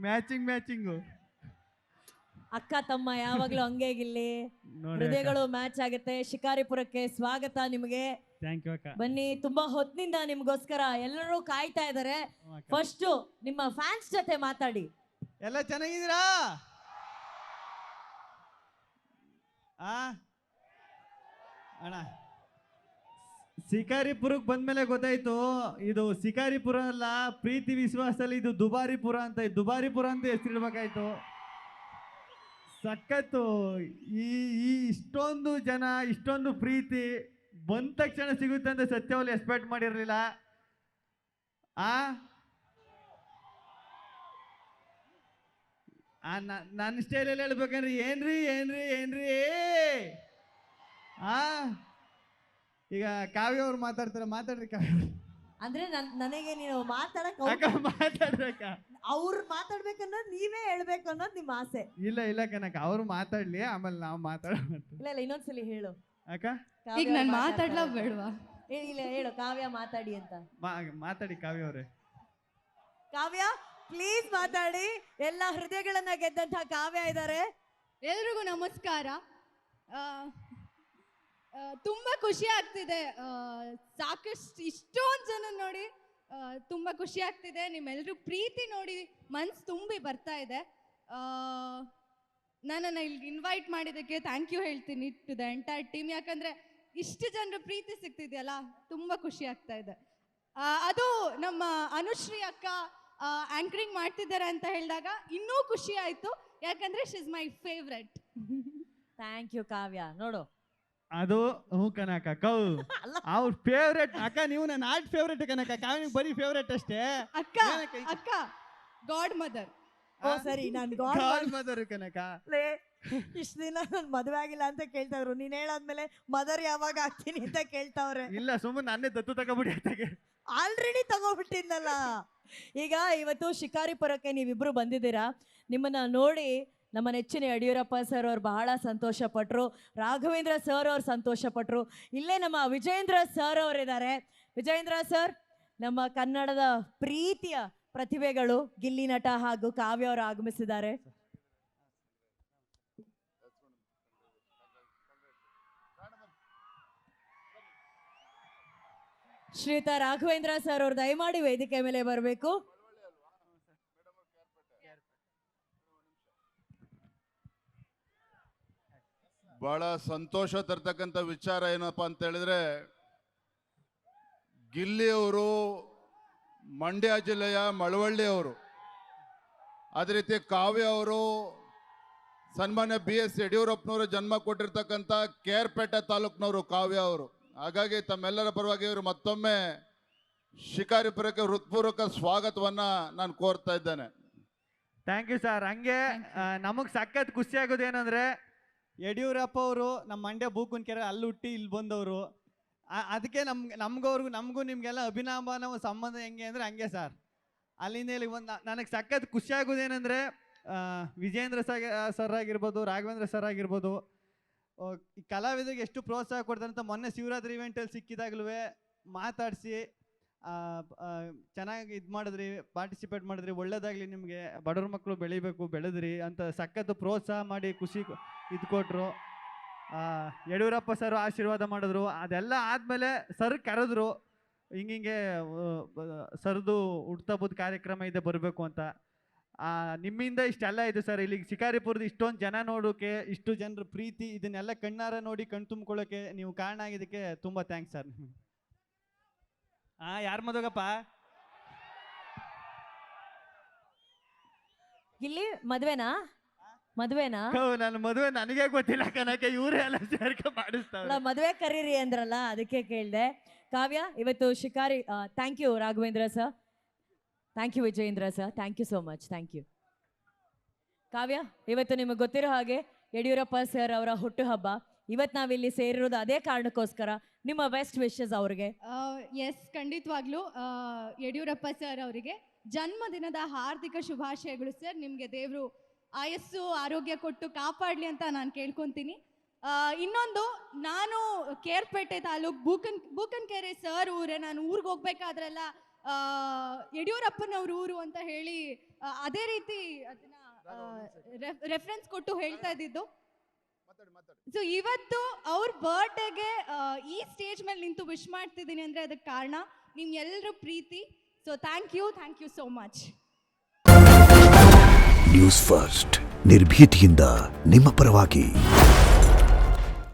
Matching ಅಕ್ಕ ತಮ್ಮ ಯಾವಾಗ್ಲೂ ಹಂಗೆ ಗಿಲ್ಲಿ ಹೃದಯಗಳು ಮ್ಯಾಚ್ ಆಗುತ್ತೆ. ಶಿಕಾರಿಪುರಕ್ಕೆ ಸ್ವಾಗತ ನಿಮಗೆ. ಥ್ಯಾಂಕ್ ಯು ಅಕ್ಕ. ಬನ್ನಿ, ತುಂಬಾ ಹೊತ್ತಿನಿಂದ ನಿಮ್ಗೋಸ್ಕರ ಎಲ್ಲರೂ ಕಾಯ್ತಾ ಇದಾರೆ. ಫಸ್ಟ್ ನಿಮ್ಮ ಫ್ಯಾನ್ಸ್ ಜೊತೆ ಮಾತಾಡಿ. ಎಲ್ಲ ಚೆನ್ನಾಗಿದ್ದೀರಾ? ಅಣ್ಣ ಶಿಕಾರಿಪುರಕ್ಕೆ ಬಂದ್ಮೇಲೆ ಗೊತ್ತಾಯ್ತು ಇದು ಶಿಕಾರಿಪುರ ಅಲ್ಲ, ಪ್ರೀತಿ ವಿಶ್ವಾಸದಲ್ಲಿ ಇದು ದುಬಾರಿಪುರ ಅಂತ. ದುಬಾರಿಪುರ ಅಂತ ಹೆಸರಿಡ್ಬೇಕಾಯ್ತು. ಸಖತ್ತು. ಈ ಈ ಇಷ್ಟೊಂದು ಜನ, ಇಷ್ಟೊಂದು ಪ್ರೀತಿ ಬಂದ ತಕ್ಷಣ ಸಿಗುತ್ತೆ ಅಂತ ಸತ್ಯವಲ್ಲಿ ಎಕ್ಸ್ಪೆಕ್ಟ್ ಮಾಡಿರಲಿಲ್ಲ. ನನ್ನ ಸ್ಟೈಲಲ್ಲಿ ಹೇಳ್ಬೇಕಂದ್ರೆ ಏನ್ರಿ ಏನ್ರಿ ಏನ್ರಿ ಈಗ ಕಾವ್ಯ ಅವ್ರು ಮಾತಾಡ್ತಾರೆ, ಮಾತಾಡ್ರಿ ಕಾವ್ಯ. ಅಂದ್ರೆ ನನಗೆ ನೀನು ಮಾತಾಡಕ್ ಮಾತಾಡ್ಬೇಕ, ಅವ್ರು ಮಾತಾಡ್ಬೇಕನ್ನೋದು ನೀವೇ ಹೇಳ್ಬೇಕು ಅನ್ನೋದು ನಿಮ್ಮ ಆಸೆ. ಇಲ್ಲ ಕನಕ ಅವ್ರು ಮಾತಾಡ್ಲಿ, ಆಮೇಲೆ ನಾವು ಇಲ್ಲ ಇನ್ನೊಂದ್ಸಲಿ ಹೇಳು ಅಕ್ಕ. ಈಗ ನಾನು ಮಾತಾಡ್ಲಾ ಬೇಡವಾ? ಇಲ್ಲ ಹೇಳು, ಕಾವ್ಯ ಮಾತಾಡಿ ಅಂತ. ಮಾತಾಡಿ ಕಾವ್ಯ ಅವ್ರೆ. ಕಾವ್ಯ ಪ್ಲೀಸ್ ಮಾತಾಡಿ. ಎಲ್ಲ ಹೃದಯಗಳನ್ನ ಗೆದ್ದಂತಹ ಕಾವ್ಯ ಇದ್ದಾರೆ. ಎಲ್ರಿಗೂ ನಮಸ್ಕಾರ. ತುಂಬಾ ಖುಷಿ ಆಗ್ತಿದೆ. ಸಾಕಷ್ಟು ಇಷ್ಟೊಂದು ಜನ ನೋಡಿ ತುಂಬಾ ಖುಷಿ ಆಗ್ತಿದೆ. ನಿಮ್ಮೆಲ್ಲರೂ ಪ್ರೀತಿ ನೋಡಿ ಮನ್ಸು ತುಂಬಿ ಬರ್ತಾ ಇದೆ. ನನ್ನನ್ನು ಇಲ್ಲಿ ಇನ್ವೈಟ್ ಮಾಡಿದ್ದಕ್ಕೆ ಥ್ಯಾಂಕ್ ಯು ಹೇಳ್ತೀನಿ ಟು ದ ಎಂಟೈರ್ ಟೀಮ್. ಯಾಕಂದ್ರೆ ಇಷ್ಟು ಜನರ ಪ್ರೀತಿ ಸಿಗ್ತಿದೆಯಲ್ಲ, ತುಂಬಾ ಖುಷಿ ಆಗ್ತಾ ಇದೆ. ಅದು ನಮ್ಮ ಅನುಶ್ರೀ ಅಕ್ಕ ಆಂಕರಿಂಗ್ ಮಾಡ್ತಿದ್ದಾರೆ ಅಂತ ಹೇಳಿದಾಗ ಇನ್ನೂ ಖುಷಿ ಆಯ್ತು. ಯಾಕಂದ್ರೆ she is my favourite. Thank you Kavya. ನೋಡು ಅದು ಹ್ಞೂ ಕನಕ ಕೌ ಅವ್ರ ಫೇವ್ರೆಟ್ ಅಕ್ಕ. ನೀವು ನನ್ನ ಆರ್ಟ್ ಫೇವ್ರೆಟ್ ಕನಕ. ಕಾವ್ಯ ಬರೀ ಫೇವ್ರೆಟ್ ಅಷ್ಟೇ ಅಕ್ಕ. ಅಕ್ಕ ಗಾಡ್ ಮದರ್. ಓ ಸರಿ, ನಾನು ಗಾಡ್ ಮದರ್ ಕನಕ. ಇಷ್ಟ ದಿನ ನನ್ ಮದುವೆ ಆಗಿಲ್ಲ ಅಂತ ಕೇಳ್ತಾವ್ರು, ನೀನ್ ಹೇಳಾದ್ಮೇಲೆ ಮದರ್ ಯಾವಾಗ ಆಗ್ತೀನಿ ಅಂತ ಕೇಳ್ತಾವ್ರೆ. ಇಲ್ಲ ಸುಮ್ಮನೆ ನನ್ನೇ ದತ್ತು ತಗೋಬಿಡಿ ಅತ್ತಗೆ. ಆಲ್ರೆಡಿ ತಗೋಬಿಟ್ಟಿದ್ನಲ್ಲ. ಈಗ ಇವತ್ತು ಶಿಕಾರಿಪುರಕ್ಕೆ ನೀವಿಬ್ರು ಬಂದಿದ್ದೀರಾ. ನಿಮ್ಮನ್ನ ನೋಡಿ ನಮ್ಮ ನೆಚ್ಚಿನ ಯಡಿಯೂರಪ್ಪ ಸರ್ ಅವ್ರು ಬಹಳ ಸಂತೋಷ ಪಟ್ರು. ರಾಘವೇಂದ್ರ ಸರ್ ಅವ್ರು ಸಂತೋಷ ಪಟ್ರು. ಇಲ್ಲೇ ನಮ್ಮ ವಿಜಯೇಂದ್ರ ಸರ್ ಅವರಿದ್ದಾರೆ. ವಿಜಯೇಂದ್ರ ಸರ್ ನಮ್ಮ ಕನ್ನಡದ ಪ್ರೀತಿಯ ಪ್ರತಿಭೆಗಳು ಗಿಲ್ಲಿ ನಟ ಹಾಗೂ ಕಾವ್ಯ ಅವರು ಆಗಮಿಸಿದ್ದಾರೆ. ಶ್ರೀಯುತ ರಾಘವೇಂದ್ರ ಸರ್ ಅವರು ದಯಮಾಡಿ ವೇದಿಕೆ ಮೇಲೆ ಬರಬೇಕು. ಬಹಳ ಸಂತೋಷ ತರ್ತಕ್ಕಂಥ ವಿಚಾರ ಏನಪ್ಪ ಅಂತ ಹೇಳಿದ್ರೆ, ಗಿಲ್ಲಿಯವರು ಮಂಡ್ಯ ಜಿಲ್ಲೆಯ ಮಳವಳ್ಳಿ ಅವರು, ಅದೇ ರೀತಿ ಕಾವ್ಯ ಅವರು ಸನ್ಮಾನ್ಯ BS ಯಡಿಯೂರಪ್ಪನವರು ಜನ್ಮ ಕೊಟ್ಟಿರ್ತಕ್ಕಂಥ ಕೇರ್ಪೇಟೆ ತಾಲೂಕಿನವರು ಕಾವ್ಯ ಅವರು. ಹಾಗಾಗಿ ತಮ್ಮೆಲ್ಲರ ಪರವಾಗಿ ಇವರು ಮತ್ತೊಮ್ಮೆ ಶಿಕಾರಿಪುರಕ್ಕೆ ಹೃತ್ಪೂರ್ವಕ ಸ್ವಾಗತವನ್ನ ನಾನು ಕೋರ್ತಾ ಇದ್ದೇನೆ. Thank you sir. ಹಂಗೆ ನಮಗೆ ಸಖತ್ ಖುಷಿ ಆಗೋದೇನಂದ್ರೆ, ಯಡಿಯೂರಪ್ಪ ಅವರು ನಮ್ಮ ಮಂಡ್ಯ ಬೂಕುನ್ಕೆರೆ ಅಲ್ಲಿ ಹುಟ್ಟಿ ಇಲ್ಲಿ ಬಂದವರು. ಅದಕ್ಕೆ ನಮಗೂ ನಿಮಗೆಲ್ಲ ಅಭಿನವ ಸಂಬಂಧ ಹೆಂಗೆ ಅಂದರೆ ಹಂಗೆ ಸರ್. ಅಲ್ಲಿಂದ ಇಲ್ಲಿ ಬಂದು ನನಗೆ ಸಖತ್ ಖುಷಿ ಆಗೋದೇನೆಂದರೆ, ವಿಜೇಂದ್ರ ಸರ್ ಆಗಿರ್ಬೋದು, ರಾಘವೇಂದ್ರ ಸರ್ ಆಗಿರ್ಬೋದು, ಈ ಕಲಾವಿದರಿಗೆ ಎಷ್ಟು ಪ್ರೋತ್ಸಾಹ ಕೊಡ್ತಾರೆ ಅಂತ ಮೊನ್ನೆ ಶಿವರಾತ್ರಿ ಇವೆಂಟಲ್ಲಿ ಸಿಕ್ಕಿದಾಗಲೂ ಮಾತಾಡಿಸಿ ಚೆನ್ನಾಗಿ ಇದು ಮಾಡಿದ್ರಿ, ಪಾರ್ಟಿಸಿಪೇಟ್ ಮಾಡಿದ್ರಿ, ಒಳ್ಳೇದಾಗಲಿ ನಿಮಗೆ, ಬಡವ್ರ ಮಕ್ಕಳು ಬೆಳಿಬೇಕು, ಬೆಳೆದ್ರಿ ಅಂತ ಸಖತ್ತು ಪ್ರೋತ್ಸಾಹ ಮಾಡಿ ಖುಷಿ ಇದು ಕೊಟ್ಟರು. ಯಡಿಯೂರಪ್ಪ ಸರ್ ಆಶೀರ್ವಾದ ಮಾಡಿದ್ರು. ಅದೆಲ್ಲ ಆದಮೇಲೆ ಸರ್ ಕರೆದ್ರು, ಹಿಂಗೆ ಸರ್ದು ಹುಟ್ಟುಹಬ್ಬದ ಕಾರ್ಯಕ್ರಮ ಇದೆ ಬರಬೇಕು ಅಂತ. ನಿಮ್ಮಿಂದ ಇಷ್ಟೆಲ್ಲ ಇದೆ ಸರ್. ಇಲ್ಲಿಗೆ ಶಿಕಾರಿಪುರದ ಇಷ್ಟೊಂದು ಜನ ನೋಡೋಕೆ, ಇಷ್ಟು ಜನರ ಪ್ರೀತಿ, ಇದನ್ನೆಲ್ಲ ಕಣ್ಣಾರ ನೋಡಿ ಕಣ್ ತುಂಬ್ಕೊಳ್ಳೋಕೆ ನೀವು ಕಾರಣ ಆಗಿದ್ದಕ್ಕೆ ತುಂಬ ಥ್ಯಾಂಕ್ಸ್ ಸರ್. ಯಾರು ಮದುವೆಗಪ್ಪ? ಇಲ್ಲಿ ಮದ್ವೆನಾ? ನನ್ನ ಮದುವೆ ನನಗೆ ಗೊತ್ತಿಲ್ಲ ಕನಕ, ಇವರೇ ಎಲ್ಲ ಸೇರ್ಕೆ ಮಾಡಿಸ್ತಾರೆ. ಮದುವೆ ಕರೀರಿ ಅಂದ್ರಲ್ಲ, ಅದಕ್ಕೆ ಕೇಳಿದೆ. ಕಾವ್ಯ ಇವತ್ತು ಶಿಕಾರಿ. Thank you Raghavendra sir. Thank you Vijayendra sir. Thank you so much. Thank you. Kavya, ಇವತ್ತು ನಿಮಗೆ ಗೊತ್ತಿರೋ ಹಾಗೆ ಯಡಿಯೂರಪ್ಪ ಸರ್ ಅವರ ಹುಟ್ಟುಹಬ್ಬ. ಇವತ್ತು ನಾವಿಲ್ಲಿ ಸೇರಿರೋದು ಅದೇ ಕಾರಣಕ್ಕೋಸ್ಕರ. ನಿಮ್ಮ ಬೆಸ್ಟ್ ವಿಶಸ್ ಅವ್ರಿಗೆ. ಎಸ್, ಖಂಡಿತವಾಗ್ಲೂ ಯಡಿಯೂರಪ್ಪ ಸರ್ ಅವರಿಗೆ ಜನ್ಮದಿನದ ಹಾರ್ದಿಕ ಶುಭಾಶಯಗಳು ಸರ್. ನಿಮಗೆ ದೇವರು ಆಯಸ್ಸು ಆರೋಗ್ಯ ಕೊಟ್ಟು ಕಾಪಾಡಲಿ ಅಂತ ನಾನು ಕೇಳ್ಕೊತೀನಿ. ಇನ್ನೊಂದು, ನಾನು ಕೇರ್ಪೇಟೆ ತಾಲೂಕು ಬೂಕನ್ಕೆರೆ ಸರ್ ಊರೇ. ನಾನು ಊರಿಗೆ ಹೋಗ್ಬೇಕಾದ್ರೆಲ್ಲ ಯಡಿಯೂರಪ್ಪನವ್ರ ಊರು ಅಂತ ಹೇಳಿ ಅದೇ ರೀತಿ ಅದನ್ನ ರೆಫರೆನ್ಸ್ ಕೊಟ್ಟು ಹೇಳ್ತಾ ಇದ್ದಿದ್ದು. ಸೊ ಇವತ್ತು ಅವ್ರ ಬರ್ಡೇಗೆ ಈ ಸ್ಟೇಜ್ ಮೇಲೆ ನಿಂತು ವಿಶ್ ಮಾಡ್ತಿದ್ದೀನಿ ಅಂದರೆ ಅದಕ್ಕೆ ಕಾರಣ ನಿಮ್ಮ ಎಲ್ಲರ ಪ್ರೀತಿ. So thank you so much. News first ನಿರ್ಭೀತಿಯಿಂದ ನಿಮ್ಮ ಪರವಾಗಿ.